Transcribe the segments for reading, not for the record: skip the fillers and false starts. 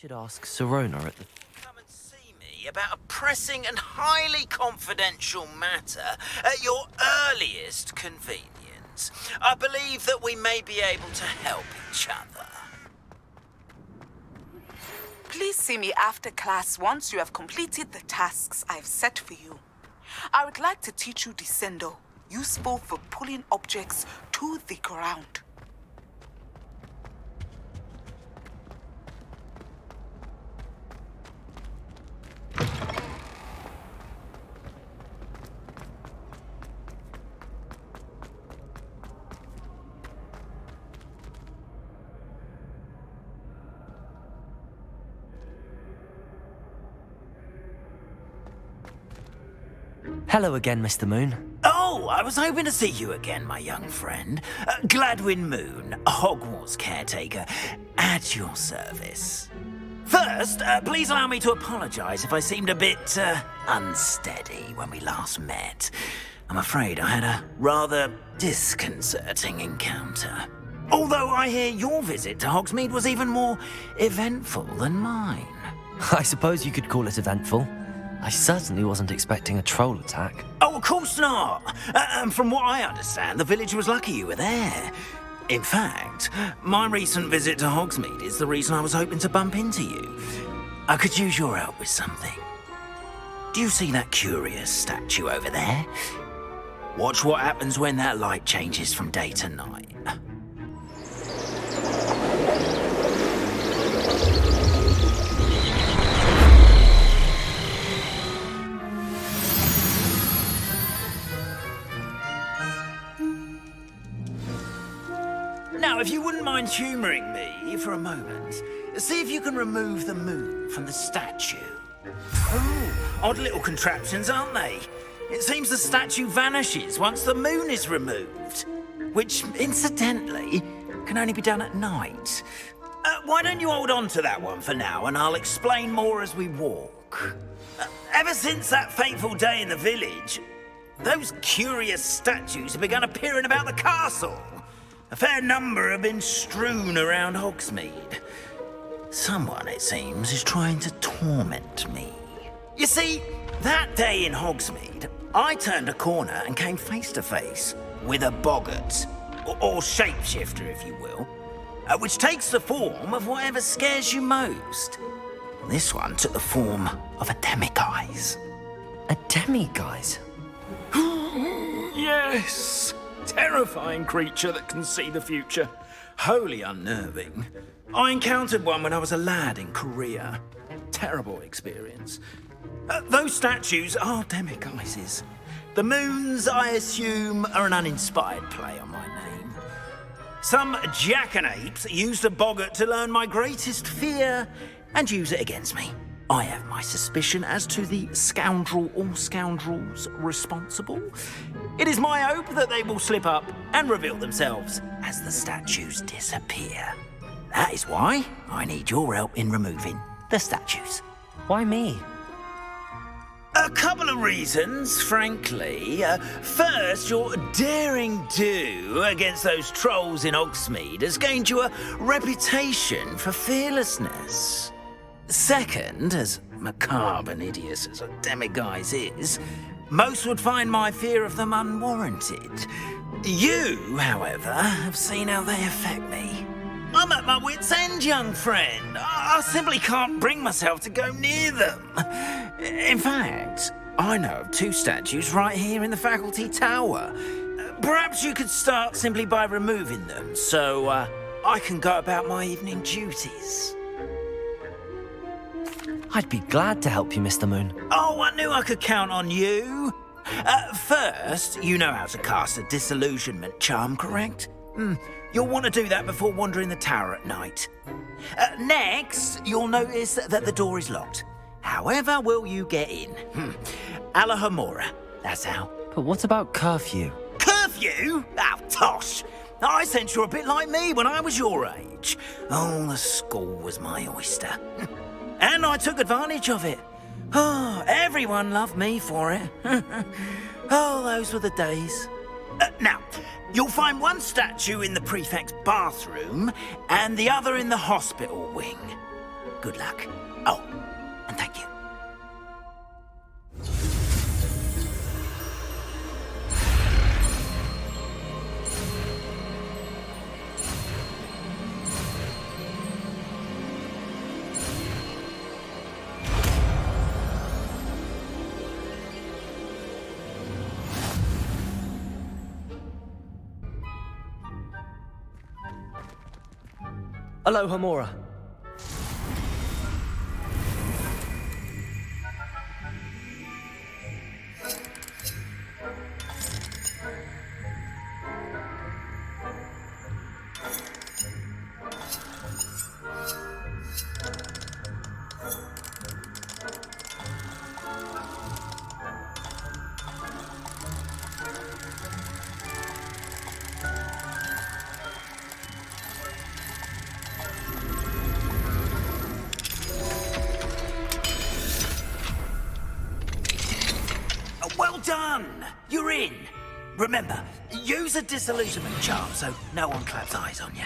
should ask Sirona at the... Come and see me about a pressing and highly confidential matter at your earliest convenience. I believe that we may be able to help each other. Please see me after class once you have completed the tasks I've set for you. I would like to teach you Descendo, useful for pulling objects to the ground. Hello again, Mr. Moon. Oh, I was hoping to see you again, my young friend. Gladwin Moon, Hogwarts caretaker, at your service. First, please allow me to apologize if I seemed a bit unsteady when we last met. I'm afraid I had a rather disconcerting encounter. Although I hear your visit to Hogsmeade was even more eventful than mine. I suppose you could call it eventful. I certainly wasn't expecting a troll attack. Oh, of course not. From what I understand, the village was lucky you were there. In fact, my recent visit to Hogsmeade is the reason I was hoping to bump into you. I could use your help with something. Do you see that curious statue over there? Watch what happens when that light changes from day to night. Now, if you wouldn't mind humouring me for a moment, see if you can remove the moon from the statue. Oh, odd little contraptions, aren't they? It seems the statue vanishes once the moon is removed, which, incidentally, can only be done at night. Why don't you hold on to that one for now, and I'll explain more as we walk. Ever since that fateful day in the village, those curious statues have begun appearing about the castle. A fair number have been strewn around Hogsmeade. Someone, it seems, is trying to torment me. You see, that day in Hogsmeade, I turned a corner and came face to face with a boggart, or shapeshifter, if you will, which takes the form of whatever scares you most. This one took the form of a demiguise. A demiguise? Yes! Terrifying creature that can see the future. Wholly unnerving. I encountered one when I was a lad in Korea. Terrible experience. Those statues are demiguises. The moons, I assume, are an uninspired play on my name. Some jackanapes used a boggart to learn my greatest fear and use it against me. I have my suspicion as to the scoundrel or scoundrels responsible. It is my hope that they will slip up and reveal themselves as the statues disappear. That is why I need your help in removing the statues. Why me? A couple of reasons, frankly. First, your daring do against those trolls in Hogsmeade has gained you a reputation for fearlessness. Second, as macabre and hideous as a demiguise is, most would find my fear of them unwarranted. You, however, have seen how they affect me. I'm at my wit's end, young friend. I simply can't bring myself to go near them. In fact, I know of two statues right here in the faculty tower. Perhaps you could start simply by removing them, so I can go about my evening duties. I'd be glad to help you, Mr. Moon. Oh, I knew I could count on you. First, you know how to cast a disillusionment charm, correct? You'll want to do that before wandering the tower at night. Next, you'll notice that the door is locked. However will you get in? Alahomora, that's how. But what about curfew? Curfew? Oh, tosh. I sense you're a bit like me when I was your age. Oh, the school was my oyster. And I took advantage of it. Oh, everyone loved me for it. Oh, those were the days. Now, you'll find one statue in the prefect's bathroom and the other in the hospital wing. Good luck. Oh, and thank you. Aloha, Mora. Well done! You're in! Remember, use a disillusionment charm so no one claps eyes on you.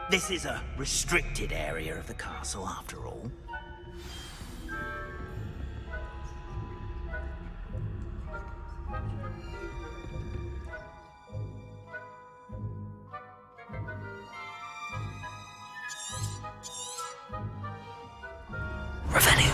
This is a restricted area of the castle, after all. Revenue.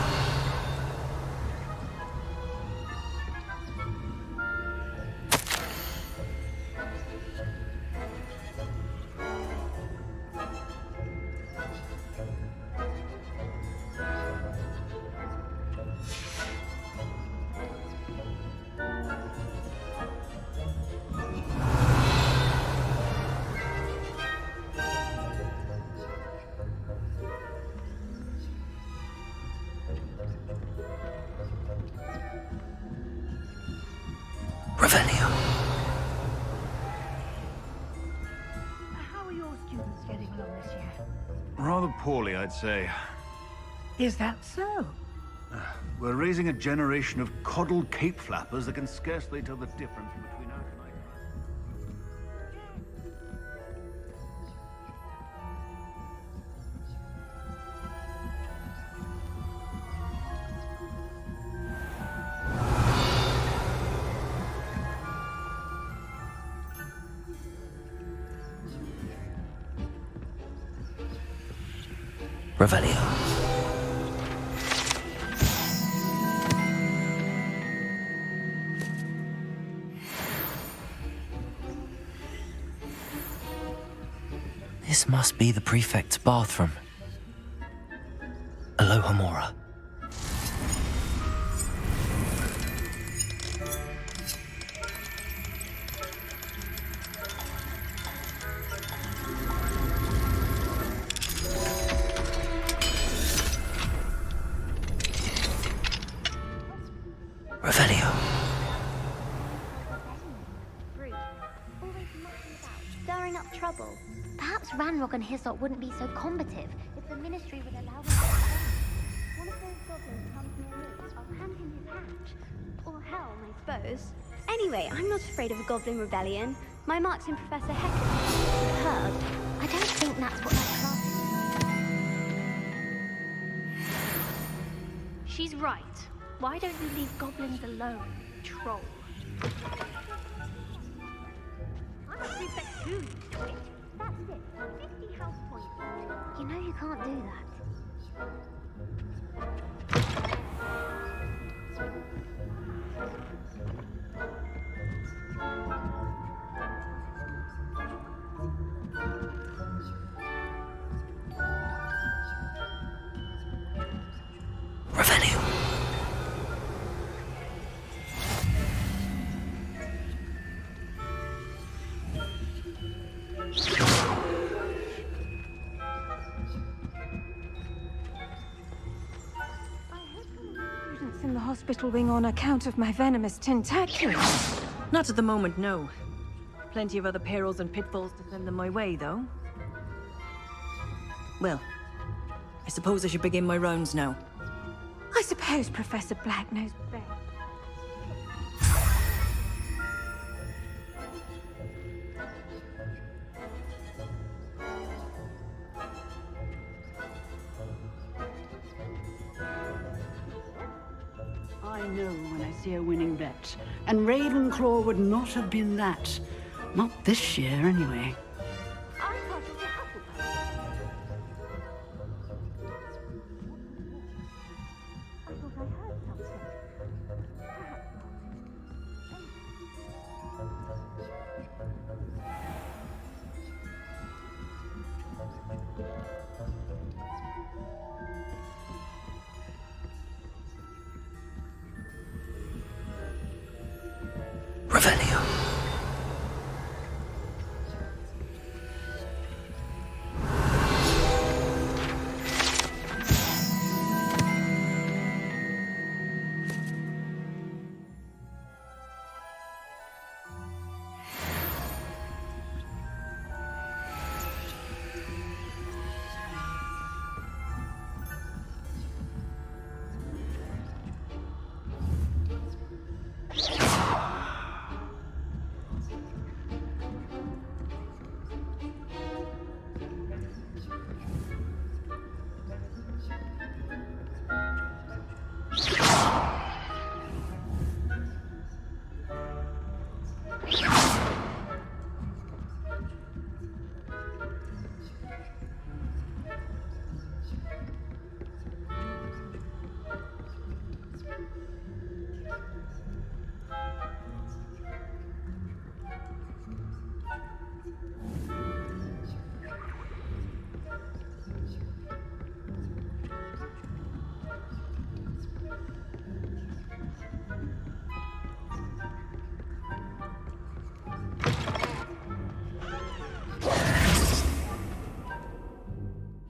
Revenue. How are your students getting along this year? Rather poorly, I'd say. Is that so? We're raising a generation of coddled cape flappers that can scarcely tell the difference between out and out. Revelio. This must be the prefect's bathroom. Aloha, Mora. Revelio. Rude. Always mucking about, stirring up trouble. Perhaps Ranrock and Hyssop wouldn't be so combative if the Ministry would allow them to one of those goblins comes near me, I'll hand him his hatch. Or helm, I suppose. Anyway, I'm not afraid of a goblin rebellion. My mark's in Professor Hecate's Heard. I don't think that's what that class is. She's right. Why don't you leave goblins alone, troll? I'm a prefect too, you twit. That's it. 50 house points. You know you can't do that. Revelio. Students in the hospital wing on account of my venomous tentaculum. Not at the moment, no. Plenty of other perils and pitfalls to send them my way, though. Well, I suppose I should begin my rounds now. I suppose Professor Black knows best. I know when I see a winning bet, and Ravenclaw would not have been that. Not this year, anyway. I thought it was Hufflepuff. I thought I heard something. Revelio.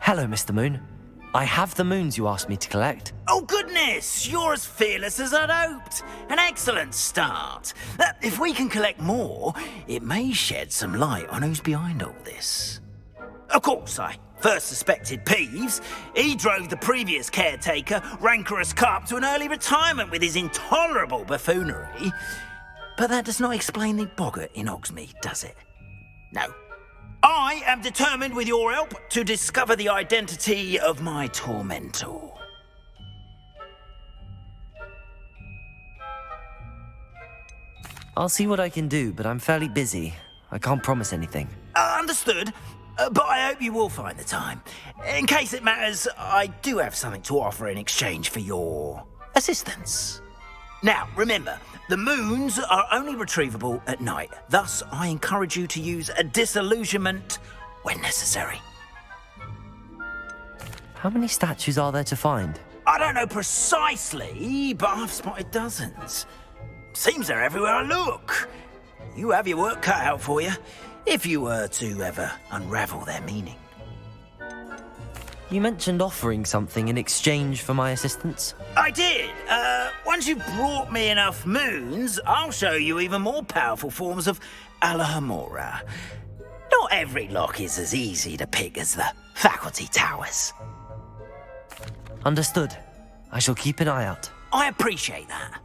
Hello, Mr. Moon. I have the moons you asked me to collect. Oh, goodness! You're as fearless as I'd hoped. An excellent start. If we can collect more, it may shed some light on who's behind all this. Of course, I first suspected Peeves. He drove the previous caretaker, rancorous Carp, to an early retirement with his intolerable buffoonery. But that does not explain the boggart in Hogsmeade, does it? No. I am determined, with your help, to discover the identity of my tormentor. I'll see what I can do, but I'm fairly busy. I can't promise anything. Understood, but I hope you will find the time. In case it matters, I do have something to offer in exchange for your assistance. Now, remember, the moons are only retrievable at night. Thus, I encourage you to use a disillusionment when necessary. How many statues are there to find? I don't know precisely, but I've spotted dozens. Seems they're everywhere I look. You have your work cut out for you, if you were to ever unravel their meaning. You mentioned offering something in exchange for my assistance? I did. Once you've brought me enough moons, I'll show you even more powerful forms of Alohomora. Not every lock is as easy to pick as the faculty towers. Understood. I shall keep an eye out. I appreciate that.